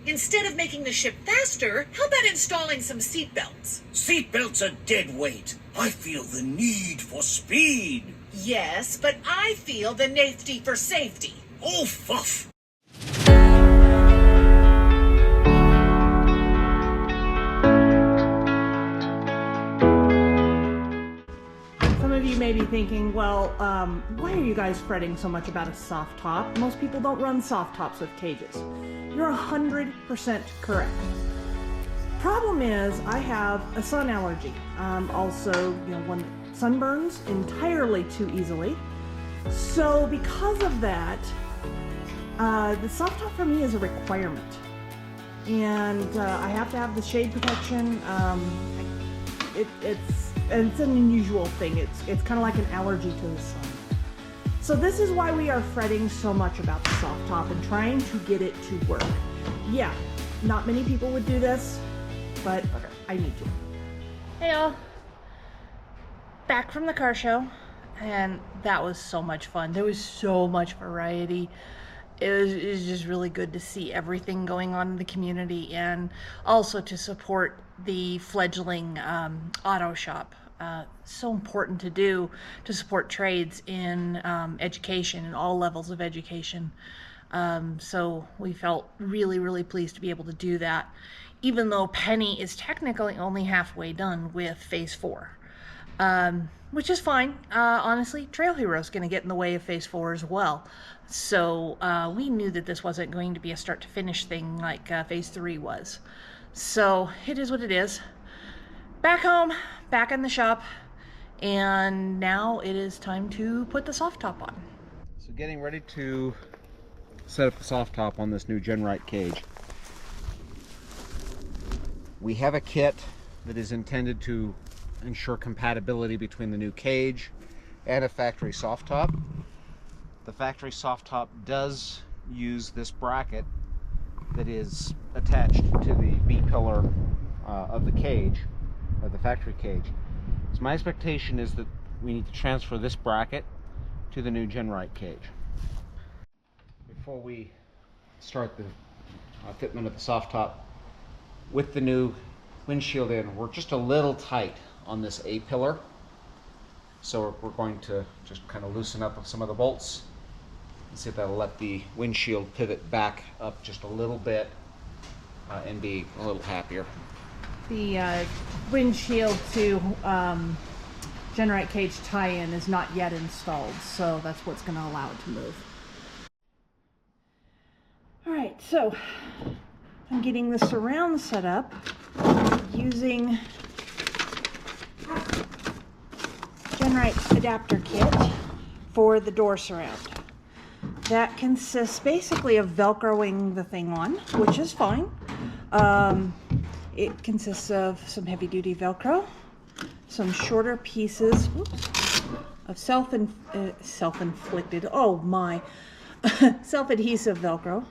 Instead of making the ship faster, how about installing some seatbelts? Seatbelts are dead weight. I feel the need for speed. Yes, but I feel the nafety for safety. Oh, fuff. Some of you may be thinking, well, why are you guys fretting so much about a soft top? Most people don't run soft tops with cages. You're 100% correct. Problem is, I have a sun allergy. Also, one sunburns entirely too easily. So because of that, the soft top for me is a requirement. And I have to have the shade protection. It's an unusual thing. It's kind of like an allergy to the sun. So this is why we are fretting so much about the soft top and trying to get it to work. Yeah, not many people would do this, but I need to. Hey y'all, back from the car show, and that was so much fun. There was so much variety. It was just really good to see everything going on in the community, and also to support the fledgling auto shop. So important to do to support trades in education and all levels of education. So we felt really pleased to be able to do that, even though Penny is technically only halfway done with phase 4, which is fine. Honestly, Trail Hero is going to get in the way of phase 4 as well. So we knew that this wasn't going to be a start to finish thing like phase 3 was. So it is what it is. Back home, back in the shop, and now it is time to put the soft top on. So getting ready to set up the soft top on this new GenRight cage. We have a kit that is intended to ensure compatibility between the new cage and a factory soft top. The factory soft top does use this bracket that is attached to the B-pillar of the cage, of the factory cage. So my expectation is that we need to transfer this bracket to the new GenRight cage. Before we start the fitment of the soft top, with the new windshield in, we're just a little tight on this A-pillar. So we're going to just kind of loosen up some of the bolts and see if that'll let the windshield pivot back up just a little bit and be a little happier. The windshield to GenRight cage tie-in is not yet installed, so that's what's going to allow it to move. Alright, so I'm getting the surround set up using GenRight adapter kit for the door surround. That consists basically of velcroing the thing on, which is fine. It consists of some heavy-duty Velcro, some shorter pieces of self-inflicted, oh my, self-adhesive Velcro,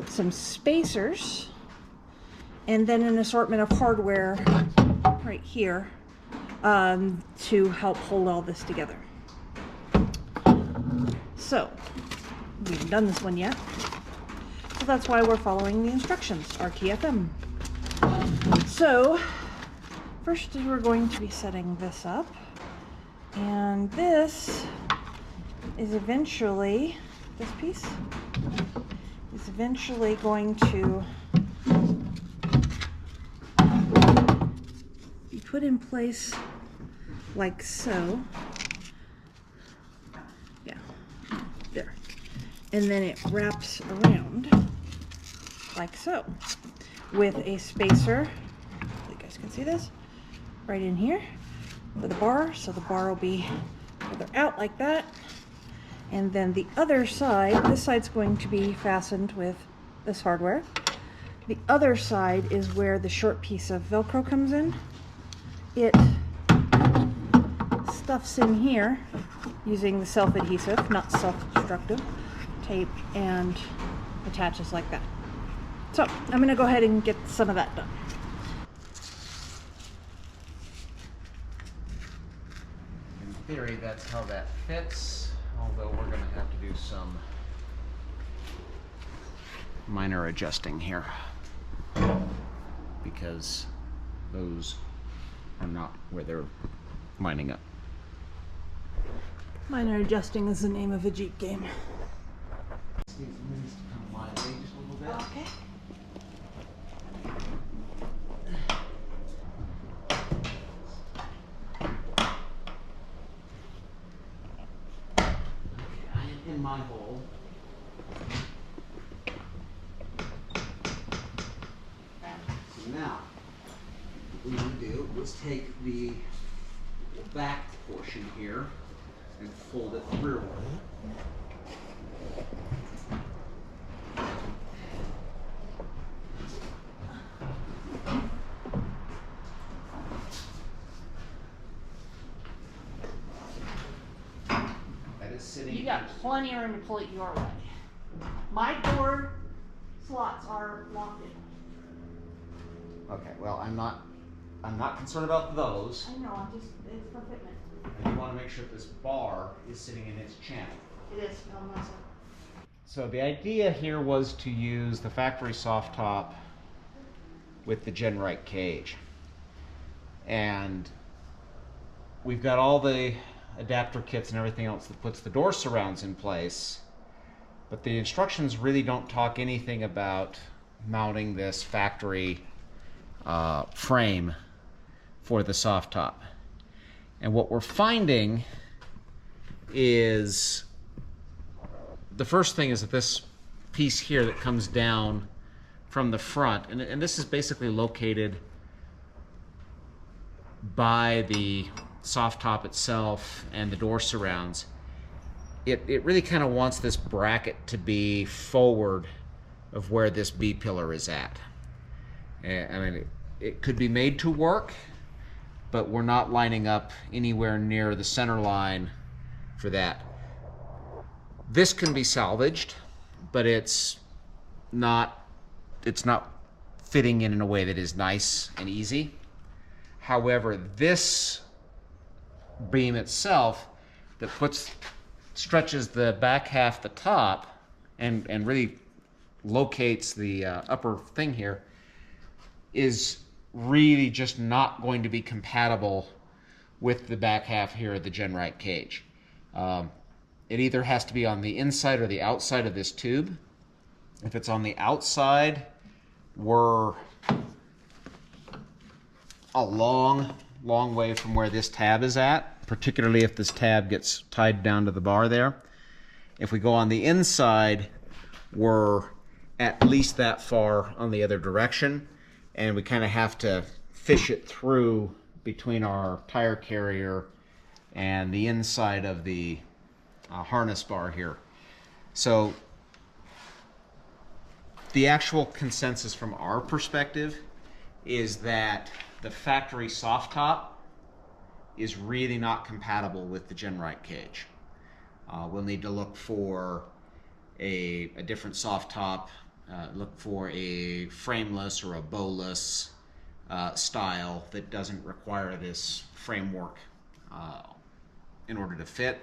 some spacers, and then an assortment of hardware right here to help hold all this together. So, we haven't done this one yet, so that's why we're following the instructions, RTFM. So, first we're going to be setting this up, and this is eventually, this piece is eventually going to be put in place like so. Yeah, there. And then it wraps around like so, with a spacer, you guys can see this, right in here for the bar, so the bar will be further out like that. And then the other side, this side's going to be fastened with this hardware. The other side is where the short piece of Velcro comes in. It stuffs in here using the self-adhesive, not self-destructive, tape, and attaches like that. So I'm going to go ahead and get some of that done. In theory, that's how that fits, although we're going to have to do some minor adjusting here because those are not where they're lining up. Minor adjusting is the name of a Jeep game. Okay. In my hole. So now, what we need to do is take the back portion here and fold it through. You got plenty of room to pull it your way. My door slots are locked in. Okay, well, I'm not concerned about those. I know, it's for fitment. I do want to make sure this bar is sitting in its channel. It is on my side. So the idea here was to use the factory soft top with the GenRight Cage. And we've got all the adapter kits and everything else that puts the door surrounds in place, but the instructions really don't talk anything about mounting this factory frame for the soft top. And what we're finding is the first thing is that this piece here that comes down from the front, and this is basically located by the soft top itself and the door surrounds, it really kind of wants this bracket to be forward of where this B pillar is at. I mean, it could be made to work, but we're not lining up anywhere near the center line for that. This can be salvaged, but it's not fitting in a way that is nice and easy. However, this beam itself that stretches the back half the top and really locates the upper thing here is really just not going to be compatible with the back half here of the GenRight Cage. It either has to be on the inside or the outside of this tube. If it's on the outside, we're a long way from where this tab is at, particularly if this tab gets tied down to the bar there. If we go on the inside, we're at least that far on the other direction, and we kind of have to fish it through between our tire carrier and the inside of the harness bar here. So the actual consensus from our perspective is that the factory soft top is really not compatible with the GenRight Cage. We'll need to look for a different soft top, look for a frameless or a bowless style that doesn't require this framework in order to fit.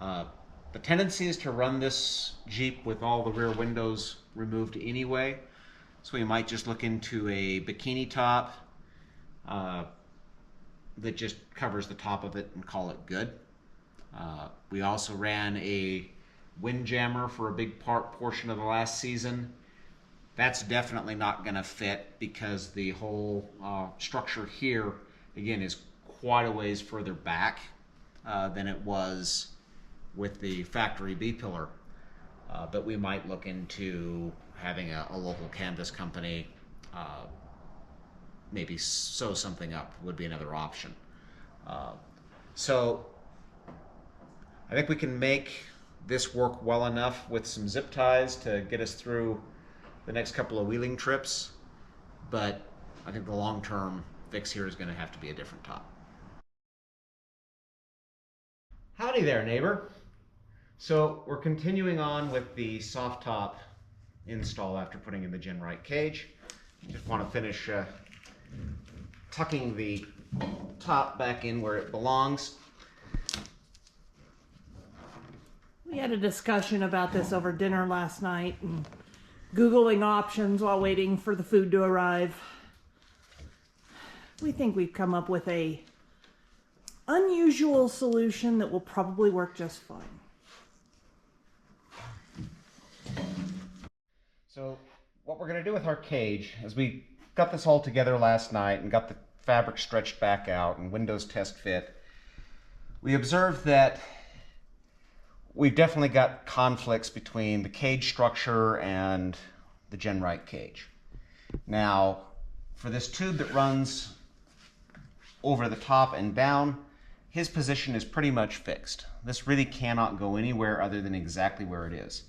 The tendency is to run this Jeep with all the rear windows removed anyway, so we might just look into a bikini top that just covers the top of it and call it good. We also ran a windjammer for a big portion of the last season. That's definitely not going to fit because the whole structure here, again, is quite a ways further back than it was with the factory B-pillar. But we might look into having a local canvas company maybe sew something up would be another option. So I think we can make this work well enough with some zip ties to get us through the next couple of wheeling trips, but I think the long-term fix here is going to have to be a different top. Howdy there, neighbor. So we're continuing on with the soft top install after putting in the GenRight Cage. Just want to finish tucking the top back in where it belongs. We had a discussion about this over dinner last night, and Googling options while waiting for the food to arrive. We think we've come up with a unusual solution that will probably work just fine. So what we're going to do with our cage is we got this all together last night and got the fabric stretched back out and windows test fit. We observed that we've definitely got conflicts between the cage structure and the GenRight cage. Now, for this tube that runs over the top and down, his position is pretty much fixed. This really cannot go anywhere other than exactly where it is.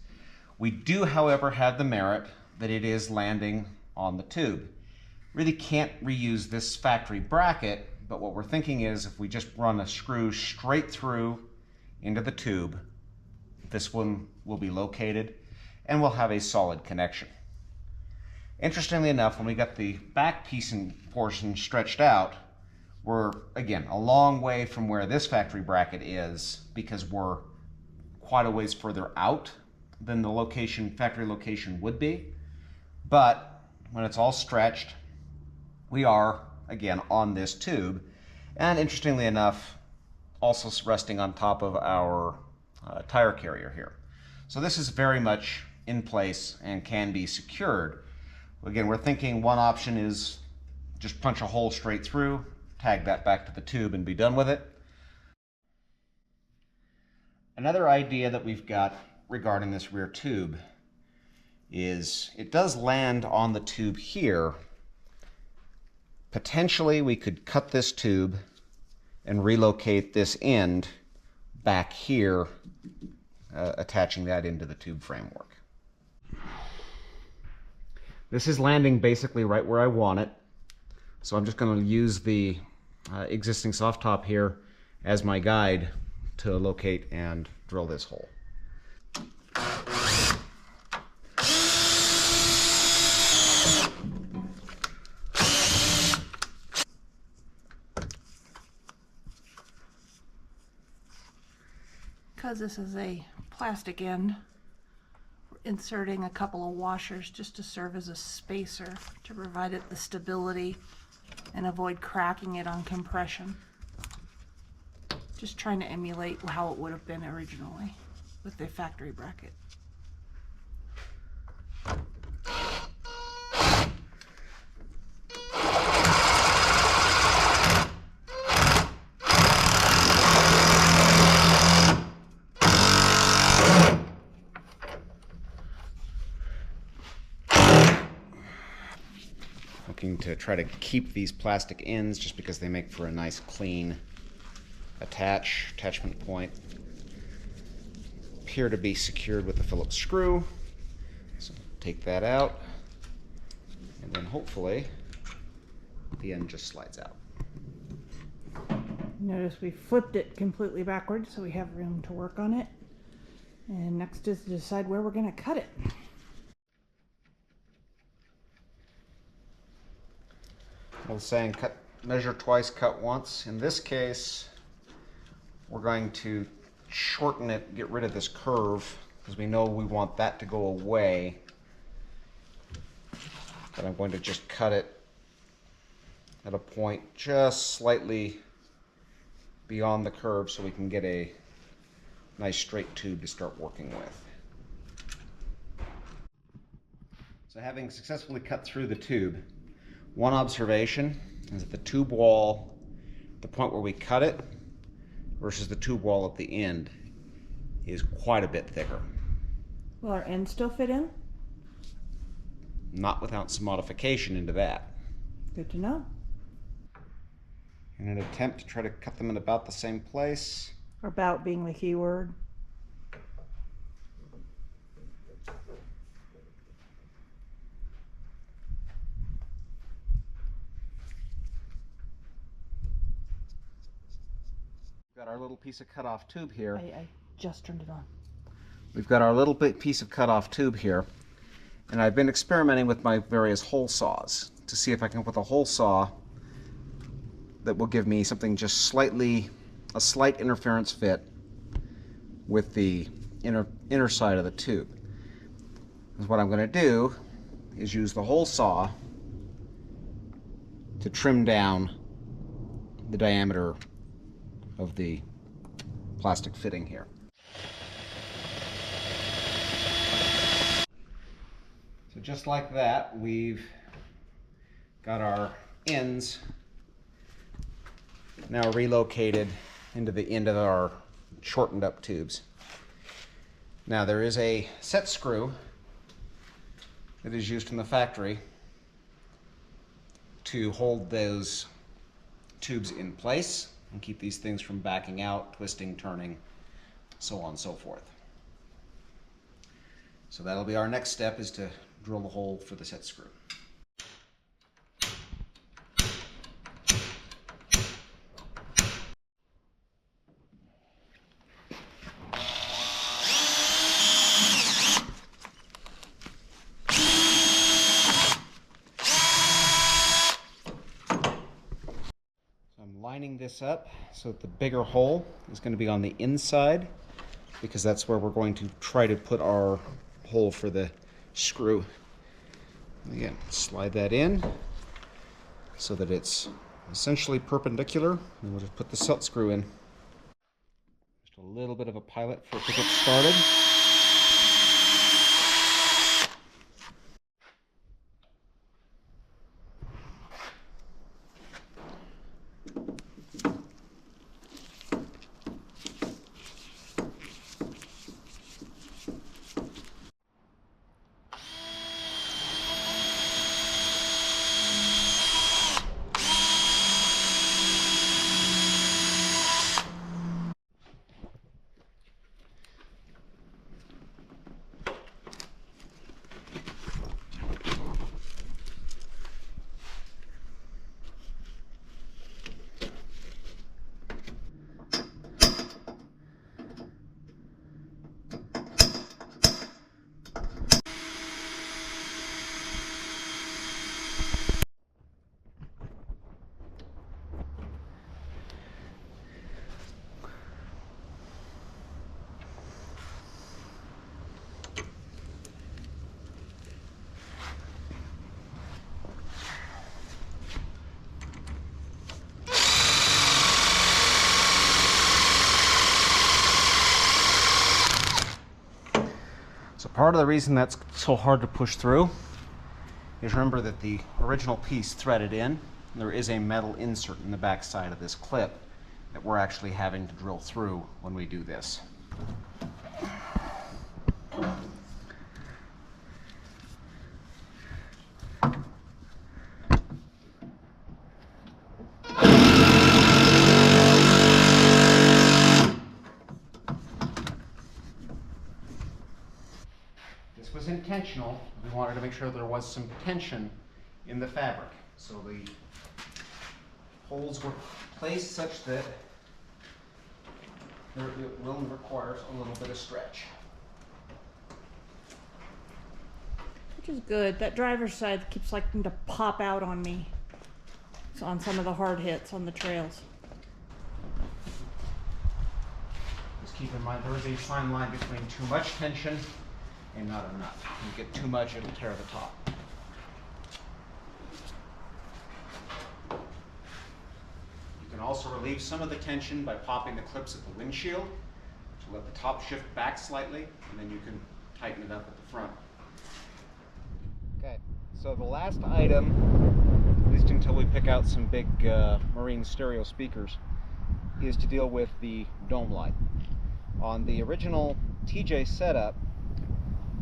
We do, however, have the merit that it is landing on the tube. Really can't reuse this factory bracket, but what we're thinking is if we just run a screw straight through into the tube, this one will be located and we'll have a solid connection. Interestingly enough, when we got the back piece and portion stretched out, we're, again, a long way from where this factory bracket is because we're quite a ways further out than the factory location would be. But when it's all stretched, we are, again, on this tube. And interestingly enough, also resting on top of our tire carrier here. So this is very much in place and can be secured. Again, we're thinking one option is just punch a hole straight through, tag that back to the tube and be done with it. Another idea that we've got regarding this rear tube is it does land on the tube here. Potentially we could cut this tube and relocate this end back here, attaching that into the tube framework. This is landing basically right where I want it, so I'm just going to use the existing soft top here as my guide to locate and drill this hole. Because this is a plastic end, we're inserting a couple of washers just to serve as a spacer to provide it the stability and avoid cracking it on compression. Just trying to emulate how it would have been originally with the factory bracket. Looking to try to keep these plastic ends just because they make for a nice clean attachment point. Appear to be secured with a Phillips screw, so take that out and then hopefully the end just slides out. Notice we flipped it completely backwards so we have room to work on it, and next is to decide where we're going to cut it. Old saying, measure twice, cut once. In this case, we're going to shorten it, get rid of this curve, because we know we want that to go away. But I'm going to just cut it at a point just slightly beyond the curve so we can get a nice straight tube to start working with. So having successfully cut through the tube, one observation is that the tube wall, the point where we cut it, versus the tube wall at the end, is quite a bit thicker. Will our ends still fit in? Not without some modification into that. Good to know. In an attempt to try to cut them in about the same place. About being the key word. Got our little piece of cut-off tube here. I just turned it on. We've got our little piece of cut-off tube here, and I've been experimenting with my various hole saws to see if I can put a hole saw that will give me something just a slight interference fit with the inner side of the tube. is what I'm going to do is use the hole saw to trim down the diameter of the plastic fitting here. So just like that, we've got our ends now relocated into the end of our shortened up tubes. Now there is a set screw that is used in the factory to hold those tubes in place and keep these things from backing out, twisting, turning, so on and so forth. So that'll be our next step, is to drill the hole for the set screw. Lining this up so that the bigger hole is going to be on the inside, because that's where we're going to try to put our hole for the screw. Again, slide that in so that it's essentially perpendicular, and we'll just put the set screw in. Just a little bit of a pilot for it to get started. So part of the reason that's so hard to push through is, remember that the original piece threaded in. There is a metal insert in the back side of this clip that we're actually having to drill through when we do this. This was intentional. We wanted to make sure there was some tension in the fabric. So the holes were placed such that it will require a little bit of stretch. Which is good. That driver's side keeps liking to pop out on me. It's on some of the hard hits on the trails. Just keep in mind there is a fine line between too much tension and not enough. If you get too much, it'll tear the top. You can also relieve some of the tension by popping the clips at the windshield to let the top shift back slightly, and then you can tighten it up at the front. Okay, so the last item, at least until we pick out some big marine stereo speakers, is to deal with the dome light. On the original TJ setup,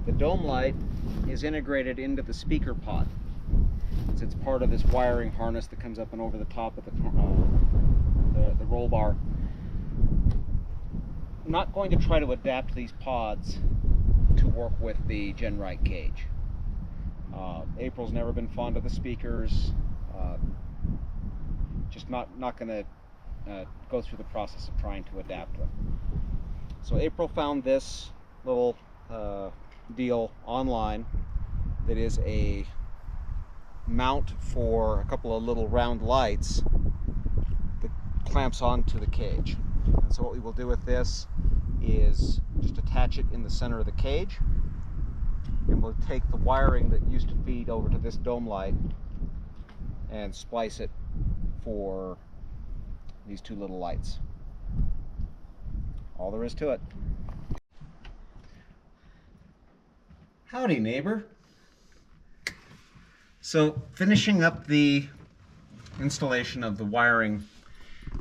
the dome light is integrated into the speaker pod. It's part of this wiring harness that comes up and over the top of the roll bar. I'm not going to try to adapt these pods to work with the GenRight Cage. April's never been fond of the speakers. Just not going to go through the process of trying to adapt them. So April found this little deal online that is a mount for a couple of little round lights that clamps onto the cage. And so what we will do with this is just attach it in the center of the cage, and we'll take the wiring that used to feed over to this dome light and splice it for these two little lights. All there is to it. Howdy, neighbor. So, finishing up the installation of the wiring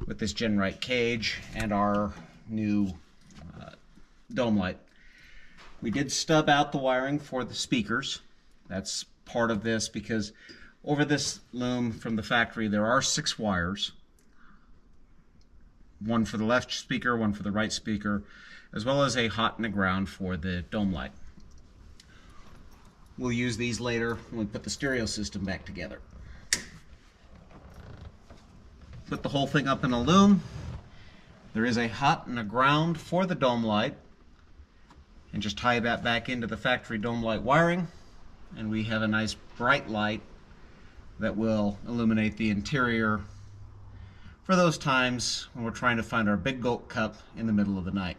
with this GenRight Cage and our new dome light. We did stub out the wiring for the speakers. That's part of this because over this loom from the factory there are 6 wires. One for the left speaker, one for the right speaker, as well as a hot and a ground for the dome light. We'll use these later when we put the stereo system back together. Put the whole thing up in a loom. There is a hot and a ground for the dome light, and just tie that back into the factory dome light wiring, and we have a nice bright light that will illuminate the interior for those times when we're trying to find our big gulp cup in the middle of the night.